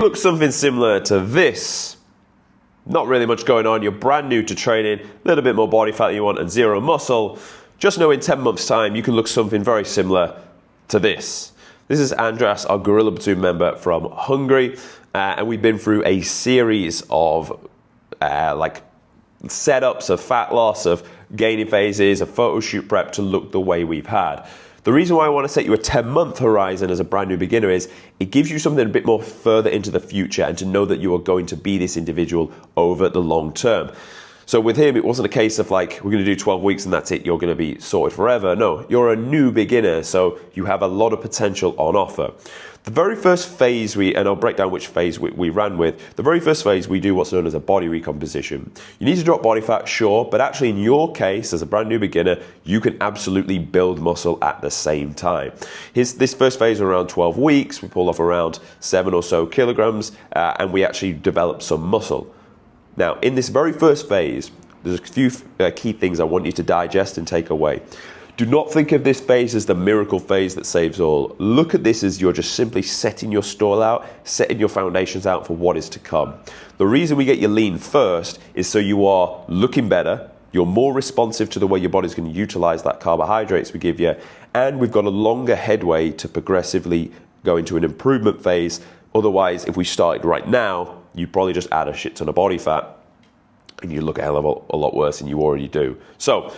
Look something similar to this. Not really much going on, you're brand new to training, a little bit more body fat than you want and zero muscle. Just know in 10 months time you can look something very similar to this. This is Andras, our Gorilla Platoon member from Hungary, and we've been through a series of setups of fat loss, of gaining phases, of photo shoot prep to look the way we've had. The reason why I want to set you a 10-month horizon as a brand new beginner is it gives you something a bit more further into the future and to know that you are going to be this individual over the long term. So with him, it wasn't a case of like, we're going to do 12 weeks and that's it, you're going to be sorted forever. No, you're a new beginner, so you have a lot of potential on offer. The very first phase and I'll break down which phase we ran with. The very first phase, we do what's known as a body recomposition. You need to drop body fat, sure, but actually in your case, as a brand new beginner, you can absolutely build muscle at the same time. This first phase around 12 weeks, we pull off around 7 or so kilograms, and we actually develop some muscle. Now, in this very first phase, there's a few key things I want you to digest and take away. Do not think of this phase as the miracle phase that saves all. Look at this as you're just simply setting your stall out, setting your foundations out for what is to come. The reason we get you lean first is so you are looking better, you're more responsive to the way your body's going to utilize that carbohydrates we give you, and we've got a longer headway to progressively go into an improvement phase. Otherwise, if we started right now, you'd probably just add a shit ton of body fat and you look a hell of a lot worse than you already do. So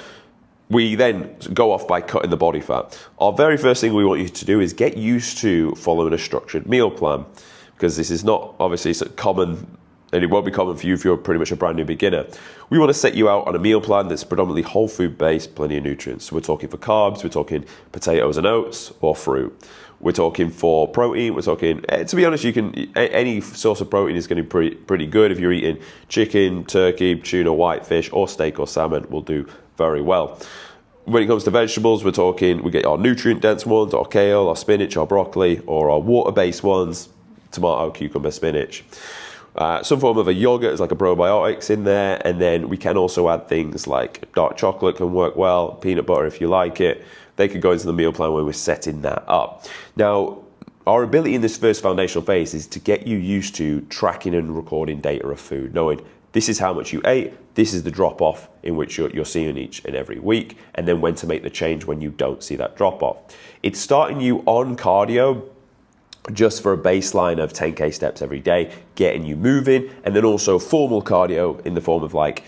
we then go off by cutting the body fat. Our very first thing we want you to do is get used to following a structured meal plan, because this is not obviously so common, and it won't be common for you if you're pretty much a brand new beginner. We want to set you out on a meal plan that's predominantly whole food based, plenty of nutrients. So we're talking for carbs, we're talking potatoes and oats or fruit. We're talking for protein, we're talking, to be honest, any source of protein is going to be pretty good. If you're eating chicken, turkey, tuna, whitefish, or steak or salmon, will do very well. When it comes to vegetables, we get our nutrient-dense ones, our kale, our spinach, our broccoli, or our water-based ones, tomato, cucumber, spinach. Some form of a yogurt is like a probiotics in there, and then we can also add things like dark chocolate can work well, peanut butter if you like it. They could go into the meal plan when we're setting that up. Now, our ability in this first foundational phase is to get you used to tracking and recording data of food, knowing this is how much you ate, this is the drop-off in which you're seeing each and every week, and then when to make the change when you don't see that drop-off. It's starting you on cardio just for a baseline of 10K steps every day, getting you moving, and then also formal cardio in the form of like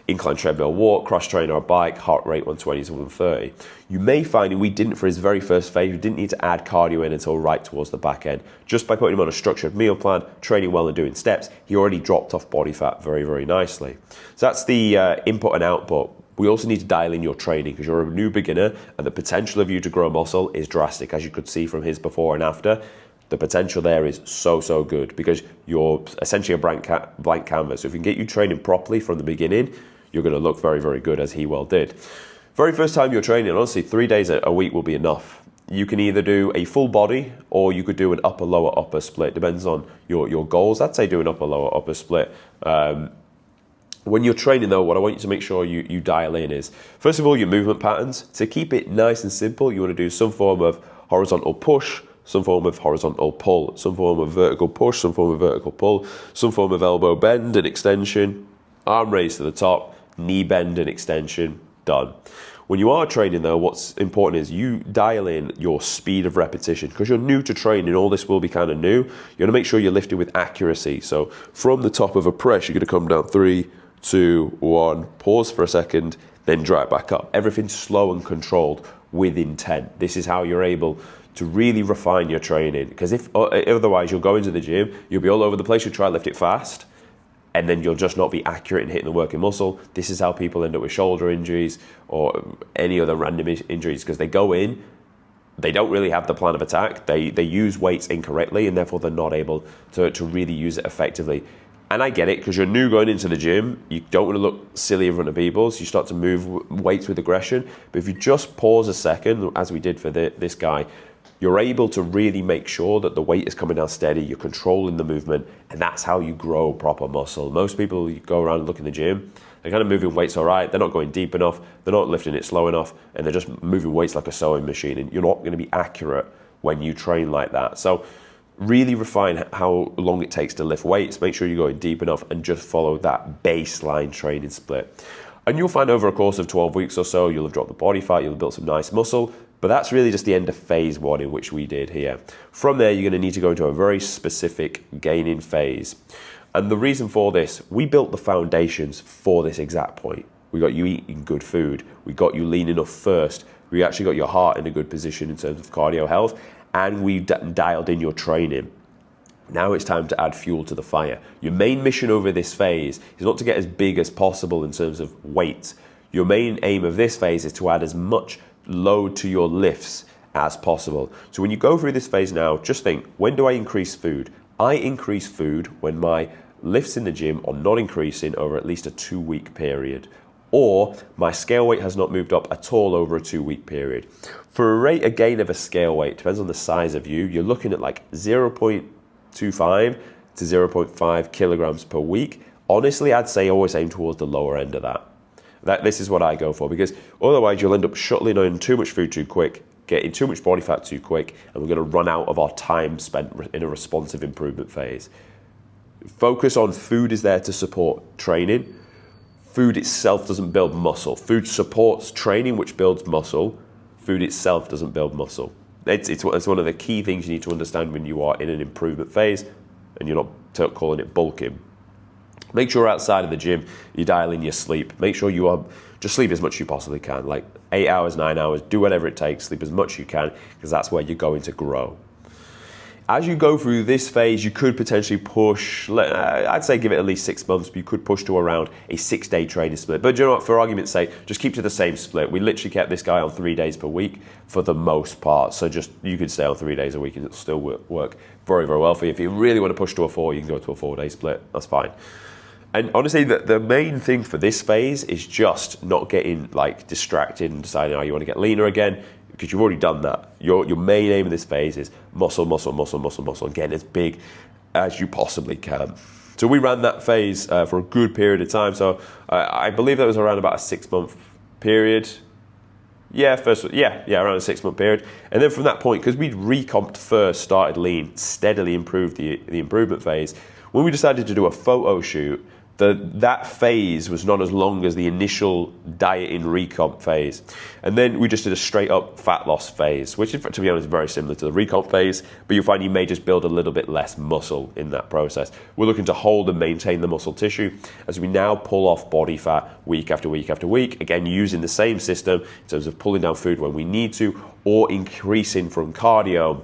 incline treadmill walk, cross trainer or bike, heart rate 120 to 130. You may find, and we didn't for his very first phase, we didn't need to add cardio in until right towards the back end. Just by putting him on a structured meal plan, training well and doing steps, he already dropped off body fat very, very nicely. So that's the input and output. We also need to dial in your training because you're a new beginner and the potential of you to grow muscle is drastic, as you could see from his before and after. The potential there is so good because you're essentially a blank canvas. So if we can get you training properly from the beginning, you're going to look very, very good, as he well did. Very first time you're training, honestly, 3 days a week will be enough. You can either do a full body or you could do an upper, lower, upper split. Depends on your goals. I'd say do an upper, lower, upper split. When you're training though, what I want you to make sure you dial in is, first of all, your movement patterns. To keep it nice and simple, you want to do some form of horizontal push, some form of horizontal pull, some form of vertical push, some form of vertical pull, some form of elbow bend and extension, arm raise to the top, knee bend and extension, done. When you are training though, what's important is you dial in your speed of repetition. Because you're new to training, all this will be kind of new. You want to make sure you're lifting with accuracy. So from the top of a press, you're going to come down 3, 2, 1, pause for a second, then drag back up. Everything's slow and controlled with intent. This is how you're able to really refine your training. Because otherwise you'll go into the gym, you'll be all over the place, you'll try to lift it fast, and then you'll just not be accurate in hitting the working muscle. This is how people end up with shoulder injuries or any other random injuries, because they go in, they don't really have the plan of attack, they use weights incorrectly, and therefore they're not able to really use it effectively. And I get it, because you're new going into the gym, you don't want to look silly in front of people, so you start to move weights with aggression. But if you just pause a second, as we did for this guy, you're able to really make sure that the weight is coming down steady, you're controlling the movement, and that's how you grow proper muscle. Most people, you go around and look in the gym, they're kind of moving weights all right, they're not going deep enough, they're not lifting it slow enough, and they're just moving weights like a sewing machine, and you're not going to be accurate when you train like that. So Really refine how long it takes to lift weights. Make sure you're going deep enough and just follow that baseline training split. And you'll find over a course of 12 weeks or so, you'll have dropped the body fat, you'll have built some nice muscle, but that's really just the end of phase one, in which we did here. From there, you're going to need to go into a very specific gaining phase. And the reason for this, we built the foundations for this exact point. We got you eating good food. We got you lean enough first. We actually got your heart in a good position in terms of cardio health, and we dialed in your training. Now it's time to add fuel to the fire. Your main mission over this phase is not to get as big as possible in terms of weight. Your main aim of this phase is to add as much load to your lifts as possible. So when you go through this phase now, just think, when do I increase food? I increase food when my lifts in the gym are not increasing over at least a 2-week period, or my scale weight has not moved up at all over a 2-week period. For a rate of gain of a scale weight, depends on the size of you, you're looking at like 0.25 to 0.5 kilograms per week. Honestly, I'd say always aim towards the lower end of that. This is what I go for, because otherwise you'll end up shuttling on too much food too quick, getting too much body fat too quick, and we're going to run out of our time spent in a responsive improvement phase. Focus on food is there to support training. Food itself doesn't build muscle. Food supports training, which builds muscle. Food itself doesn't build muscle. It's one of the key things you need to understand when you are in an improvement phase and you're not calling it bulking. Make sure outside of the gym, you dial in your sleep. Make sure you are just sleep as much as you possibly can, like 8 hours, 9 hours, do whatever it takes, sleep as much as you can, because that's where you're going to grow. As you go through this phase, you could potentially push, I'd say give it at least 6 months, but you could push to around a 6-day training split. But you know what, for argument's sake, just keep to the same split. We literally kept this guy on 3 days per week for the most part. So just, you could stay on 3 days a week and it'll still work very, very well for you. If you really want to push to a 4, you can go to a 4-day split. That's fine. And honestly, the main thing for this phase is just not getting like distracted and deciding, oh, you want to get leaner again, because you've already done that. Your main aim in this phase is muscle, muscle, muscle, muscle, muscle, and getting as big as you possibly can. So we ran that phase for a good period of time. So I believe that was around about a 6-month period. Yeah, around a 6-month period. And then from that point, because we'd recomped first, started lean, steadily improved the improvement phase, when we decided to do a photo shoot, that phase was not as long as the initial dieting recomp phase. And then we just did a straight up fat loss phase, which is, to be honest, very similar to the recomp phase, but you'll find you may just build a little bit less muscle in that process. We're looking to hold and maintain the muscle tissue as we now pull off body fat week after week after week, again using the same system in terms of pulling down food when we need to, or increasing from cardio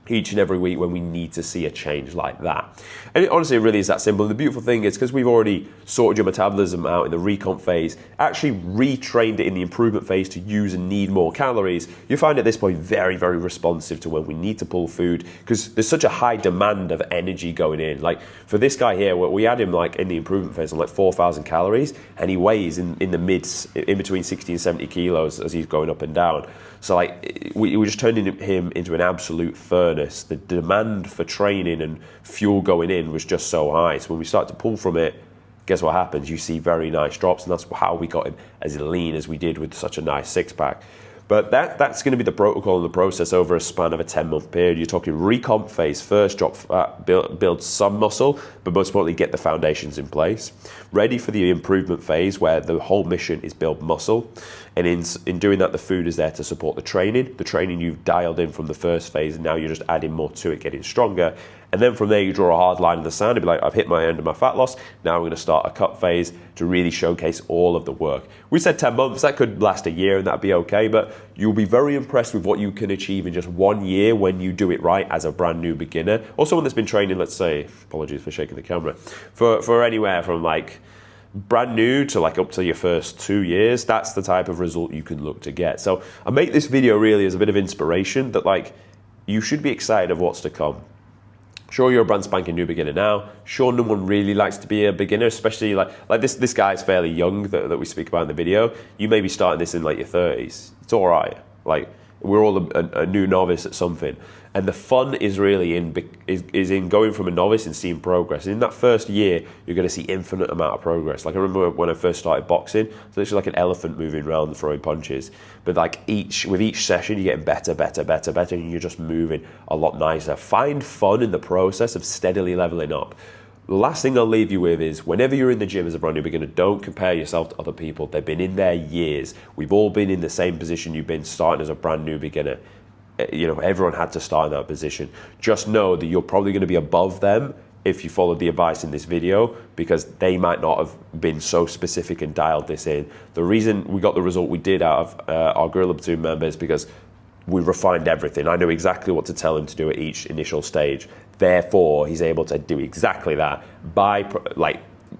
each and every week when we need to see a change like that. And honestly, it really is that simple. And the beautiful thing is, because we've already sorted your metabolism out in the recomp phase, actually retrained it in the improvement phase to use and need more calories, you find at this point very, very responsive to when we need to pull food, because there's such a high demand of energy going in. Like for this guy here, we had him like in the improvement phase on like 4,000 calories, and he weighs in the mids, in between 60 and 70 kilos as he's going up and down. So like we just turned him into an absolute furnace. The demand for training and fuel going in was just so high. So when we start to pull from it, guess what happens? You see very nice drops, and that's how we got him as lean as we did with such a nice 6-pack. But that's going to be the protocol and the process over a span of a 10-month period. You're talking recomp phase first, drop fat, build some muscle, but most importantly, get the foundations in place. Ready for the improvement phase where the whole mission is build muscle. And in doing that, the food is there to support the training. The training you've dialed in from the first phase, and now you're just adding more to it, getting stronger. And then from there, you draw a hard line in the sand and be like, I've hit my end of my fat loss. Now I'm going to start a cut phase to really showcase all of the work. We said 10 months, that could last a year and that'd be okay, but you'll be very impressed with what you can achieve in just 1 year when you do it right as a brand new beginner. Or someone that's been training, let's say, apologies for shaking the camera, for anywhere from like brand new to like up to your first 2 years. That's the type of result you can look to get. So I make this video really as a bit of inspiration that like you should be excited of what's to come. Sure, you're a brand spanking new beginner now. Sure, no one really likes to be a beginner, especially like this guy's fairly young that we speak about in the video. You may be starting this in like your 30s. It's all right. Like We're all a new novice at something, and the fun is really in going from a novice and seeing progress. In that first year, you're going to see infinite amount of progress. Like I remember when I first started boxing, it's literally like an elephant moving around throwing punches. But like with each session, you're getting better, and you're just moving a lot nicer. Find fun in the process of steadily leveling up. The last thing I'll leave you with is whenever you're in the gym as a brand new beginner, don't compare yourself to other people. They've been in there years. We've all been in the same position you've been starting as a brand new beginner. You know, everyone had to start in that position. Just know that you're probably going to be above them if you followed the advice in this video, because they might not have been so specific and dialed this in. The reason we got the result we did out of our Gorilla Platoon member is because we refined everything. I knew exactly what to tell him to do at each initial stage. Therefore, he's able to do exactly that,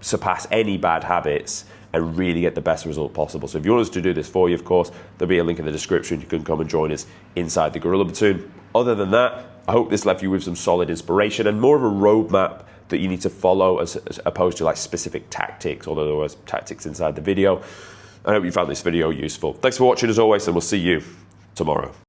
surpass any bad habits and really get the best result possible. So if you want us to do this for you, of course, there'll be a link in the description. You can come and join us inside the Gorilla Platoon. Other than that, I hope this left you with some solid inspiration and more of a roadmap that you need to follow as opposed to like specific tactics, although there was tactics inside the video. I hope you found this video useful. Thanks for watching as always, and we'll see you tomorrow.